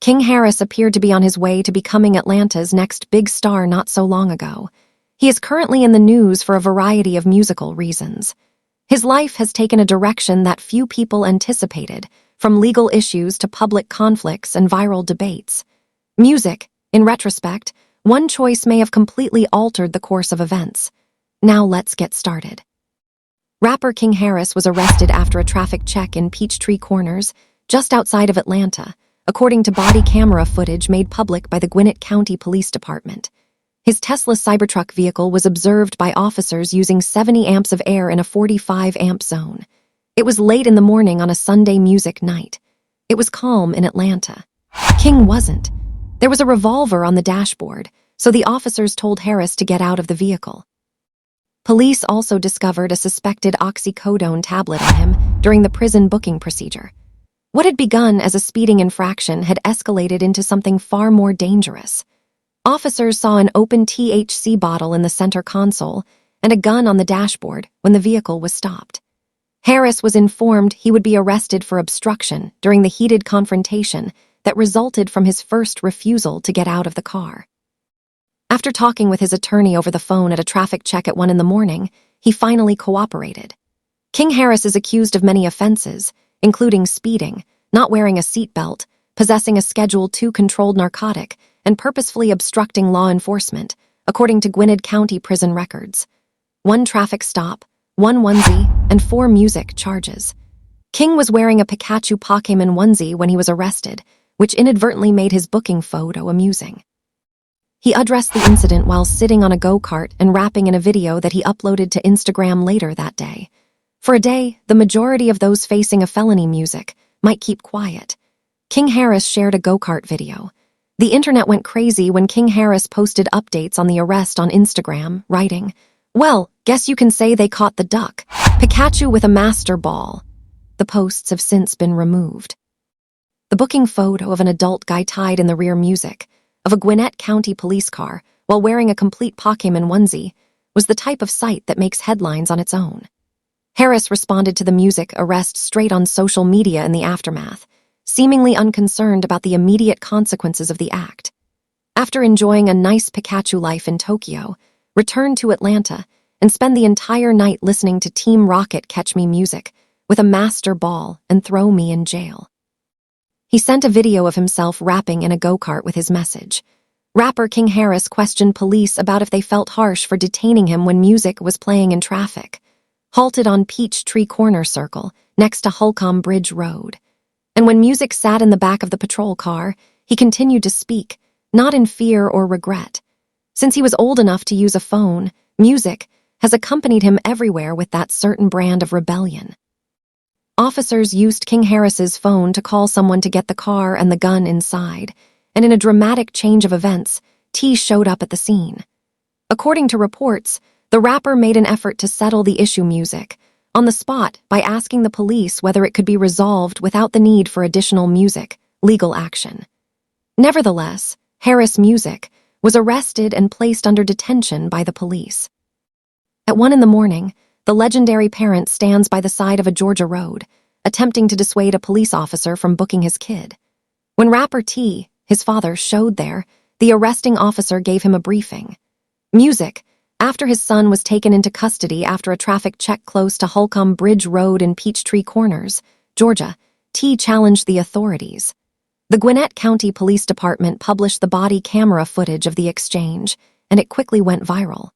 King Harris appeared to be on his way to becoming Atlanta's next big star not so long ago. He is currently in the news for a variety of musical reasons. His life has taken a direction that few people anticipated, from legal issues to public conflicts and viral debates. Music, in retrospect, one choice may have completely altered the course of events. Now let's get started. Rapper King Harris was arrested after a traffic check in Peachtree Corners, just outside of Atlanta, according to body camera footage made public by the Gwinnett County Police Department. His Tesla Cybertruck vehicle was observed by officers using 70 amps of air in a 45-amp zone. It was late in the morning on a Sunday music night. It was calm in Atlanta. King wasn't. There was a revolver on the dashboard, so the officers told Harris to get out of the vehicle. Police also discovered a suspected oxycodone tablet on him during the prison booking procedure. What had begun as a speeding infraction had escalated into something far more dangerous. Officers saw an open THC bottle in the center console and a gun on the dashboard when the vehicle was stopped. Harris was informed he would be arrested for obstruction during the heated confrontation that resulted from his first refusal to get out of the car. After talking with his attorney over the phone at a traffic check at 1 a.m, he finally cooperated. King Harris is accused of many offenses, including speeding, not wearing a seatbelt, possessing a Schedule II controlled narcotic, and purposefully obstructing law enforcement, according to Gwinnett County prison records. 1 traffic stop, 1 onesie, and 4 music charges. King was wearing a Pikachu Pokemon onesie when he was arrested, which inadvertently made his booking photo amusing. He addressed the incident while sitting on a go-kart and rapping in a video that he uploaded to Instagram later that day. For a day, the majority of those facing a felony music might keep quiet. King Harris shared a go-kart video. The internet went crazy when King Harris posted updates on the arrest on Instagram, writing, "Well, guess you can say they caught the duck. Pikachu with a master ball." The posts have since been removed. The booking photo of an adult guy tied in the rear music of a Gwinnett County police car while wearing a complete Pokemon onesie was the type of sight that makes headlines on its own. Harris responded to the music arrest straight on social media in the aftermath, seemingly unconcerned about the immediate consequences of the act. After enjoying a nice Pikachu life in Tokyo, returned to Atlanta and spent the entire night listening to Team Rocket Catch Me music with a master ball and throw me in jail. He sent a video of himself rapping in a go-kart with his message. Rapper King Harris questioned police about if they felt harsh for detaining him when music was playing in traffic. Halted on Peachtree Corner Circle, next to Holcomb Bridge Road. And when music sat in the back of the patrol car, he continued to speak, not in fear or regret. Since he was old enough to use a phone, music has accompanied him everywhere with that certain brand of rebellion. Officers used King Harris's phone to call someone to get the car and the gun inside, and in a dramatic change of events, T showed up at the scene. According to reports, the rapper made an effort to settle the issue music on the spot by asking the police whether it could be resolved without the need for additional music, legal action. Nevertheless, Harris Music was arrested and placed under detention by the police. At 1 a.m, the legendary parent stands by the side of a Georgia road, attempting to dissuade a police officer from booking his kid. When rapper T, his father, showed there, the arresting officer gave him a briefing. Music, after his son was taken into custody after a traffic check close to Holcomb Bridge Road in Peachtree Corners, Georgia, T challenged the authorities. The Gwinnett County Police Department published the body camera footage of the exchange, and it quickly went viral.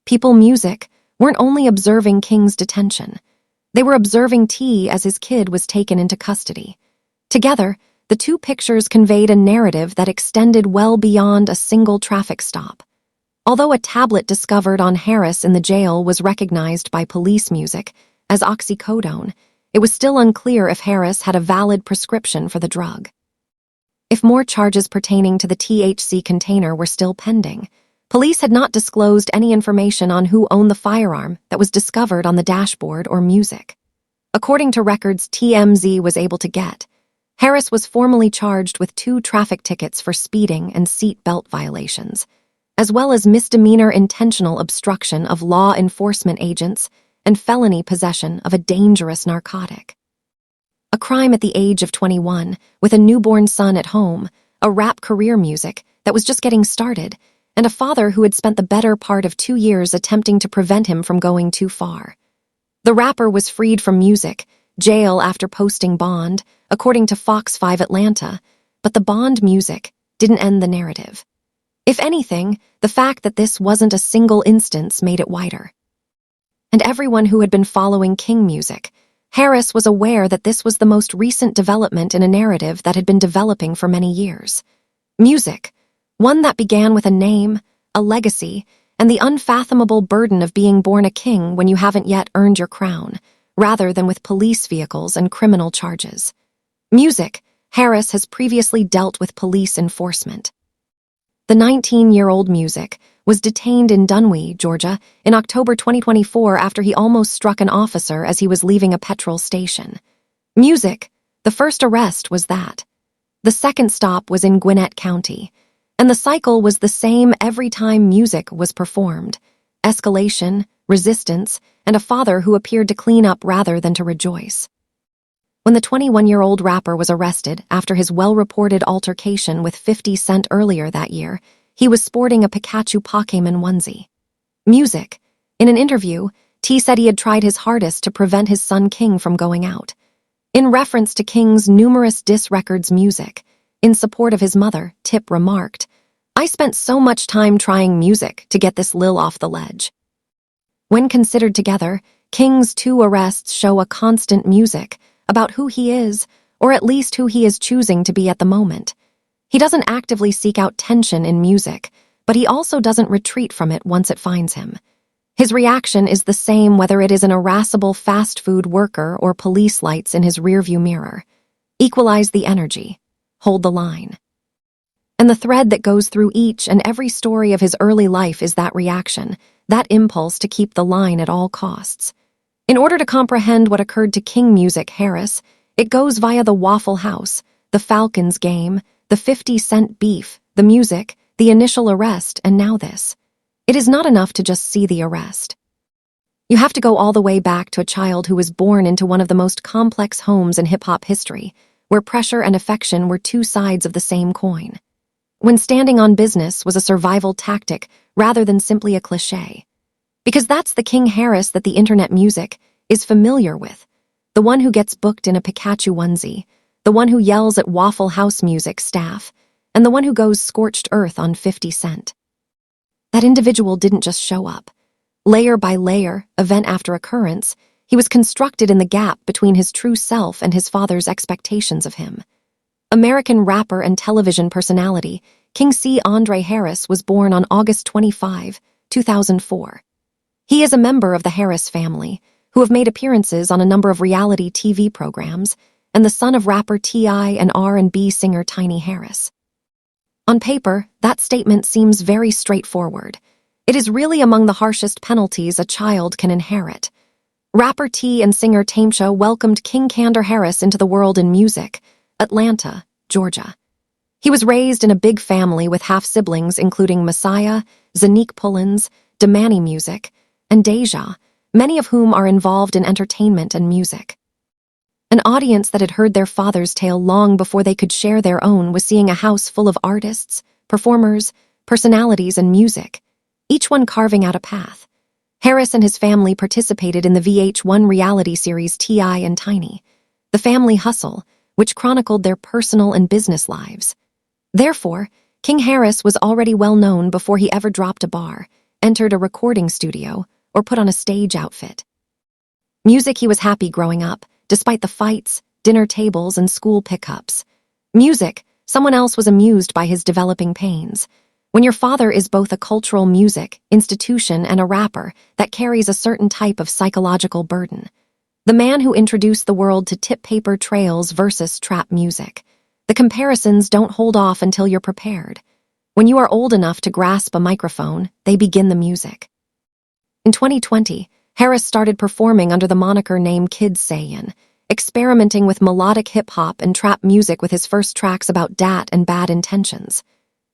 People Music weren't only observing King's detention. They were observing T as his kid was taken into custody. Together, the two pictures conveyed a narrative that extended well beyond a single traffic stop. Although a tablet discovered on Harris in the jail was recognized by Police Music as oxycodone, it was still unclear if Harris had a valid prescription for the drug. If more charges pertaining to the THC container were still pending, police had not disclosed any information on who owned the firearm that was discovered on the dashboard or music. According to records TMZ was able to get, Harris was formally charged with 2 traffic tickets for speeding and seat belt violations, as well as misdemeanor intentional obstruction of law enforcement agents and felony possession of a dangerous narcotic. A crime at the age of 21, with a newborn son at home, a rap career music that was just getting started, and a father who had spent the better part of 2 years attempting to prevent him from going too far. The rapper was freed from music, jail after posting bond, according to Fox 5 Atlanta, but the bond music didn't end the narrative. If anything, the fact that this wasn't a single instance made it wider. And everyone who had been following King music, Harris was aware that this was the most recent development in a narrative that had been developing for many years. Music, one that began with a name, a legacy, and the unfathomable burden of being born a king when you haven't yet earned your crown, rather than with police vehicles and criminal charges. Music, Harris has previously dealt with police enforcement. The 19-year-old Music was detained in Dunwee, Georgia, in October 2024 after he almost struck an officer as he was leaving a petrol station. Music, the first arrest was that. The second stop was in Gwinnett County, and the cycle was the same every time music was performed. Escalation, resistance, and a father who appeared to clean up rather than to rejoice. When the 21-year-old rapper was arrested after his well-reported altercation with 50 Cent earlier that year, he was sporting a Pikachu Pokemon onesie. Music. In an interview, T said he had tried his hardest to prevent his son King from going out. In reference to King's numerous diss records music, in support of his mother, Tip remarked, "I spent so much time trying music to get this lil off the ledge." When considered together, King's 2 arrests show a constant music about who he is, or at least who he is choosing to be at the moment. He doesn't actively seek out tension in music, but he also doesn't retreat from it once it finds him. His reaction is the same whether it is an irascible fast food worker or police lights in his rearview mirror. Equalize the energy. Hold the line. And the thread that goes through each and every story of his early life is that reaction, that impulse to keep the line at all costs. In order to comprehend what occurred to King Music Harris, it goes via the Waffle House, the Falcons game, the 50 Cent beef, the music, the initial arrest, and now this. It is not enough to just see the arrest. You have to go all the way back to a child who was born into one of the most complex homes in hip-hop history, where pressure and affection were 2 sides of the same coin. When standing on business was a survival tactic rather than simply a cliché. Because that's the King Harris that the internet music is familiar with, the one who gets booked in a Pikachu onesie, the one who yells at Waffle House music staff, and the one who goes scorched earth on 50 Cent. That individual didn't just show up. Layer by layer, event after occurrence, he was constructed in the gap between his true self and his father's expectations of him. American rapper and television personality, King C. Andre Harris was born on August 25, 2004. He is a member of the Harris family, who have made appearances on a number of reality TV programs, and the son of rapper T.I. and R&B singer Tiny Harris. On paper, that statement seems very straightforward. It is really among the harshest penalties a child can inherit. Rapper T and singer Tamesha welcomed King Kander Harris into the world in music, Atlanta, Georgia. He was raised in a big family with half-siblings including Messiah, Zanique Pullins, Damani Music, and Deja, many of whom are involved in entertainment and music. An audience that had heard their father's tale long before they could share their own was seeing a house full of artists, performers, personalities, and music, each one carving out a path. Harris and his family participated in the VH1 reality series T.I. and Tiny, The Family Hustle, which chronicled their personal and business lives. Therefore, King Harris was already well known before he ever dropped a bar, entered a recording studio, or put on a stage outfit. Music, he was happy growing up, despite the fights, dinner tables, and school pickups. Music, someone else was amused by his developing pains. When your father is both a cultural music institution and a rapper, that carries a certain type of psychological burden. The man who introduced the world to tip paper trails versus trap music. The comparisons don't hold off until you're prepared. When you are old enough to grasp a microphone, they begin the music. In 2020, Harris started performing under the moniker name Kid Sayin, experimenting with melodic hip-hop and trap music with his first tracks about dat and bad intentions.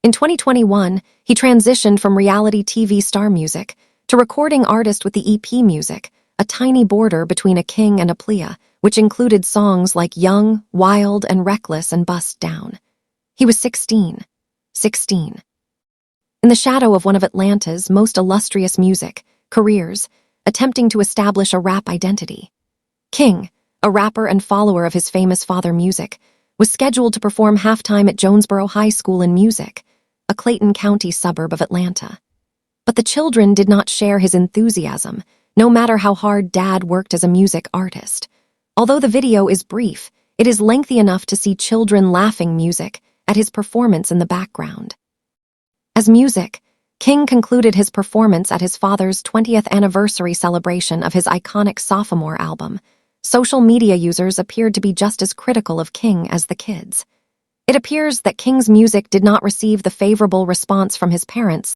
In 2021, he transitioned from reality TV star music to recording artist with the EP music, a tiny border between a king and a plea, which included songs like Young, Wild, and Reckless and Bust Down. He was 16. 16. In the shadow of one of Atlanta's most illustrious music careers, attempting to establish a rap identity. King, a rapper and follower of his famous father Music, was scheduled to perform halftime at Jonesboro High School in Music, a Clayton County suburb of Atlanta. But the children did not share his enthusiasm, no matter how hard Dad worked as a music artist. Although the video is brief, it is lengthy enough to see children laughing Music at his performance in the background. As Music, King concluded his performance at his father's 20th anniversary celebration of his iconic sophomore album. Social media users appeared to be just as critical of King as the kids. It appears that King's music did not receive the favorable response from his parents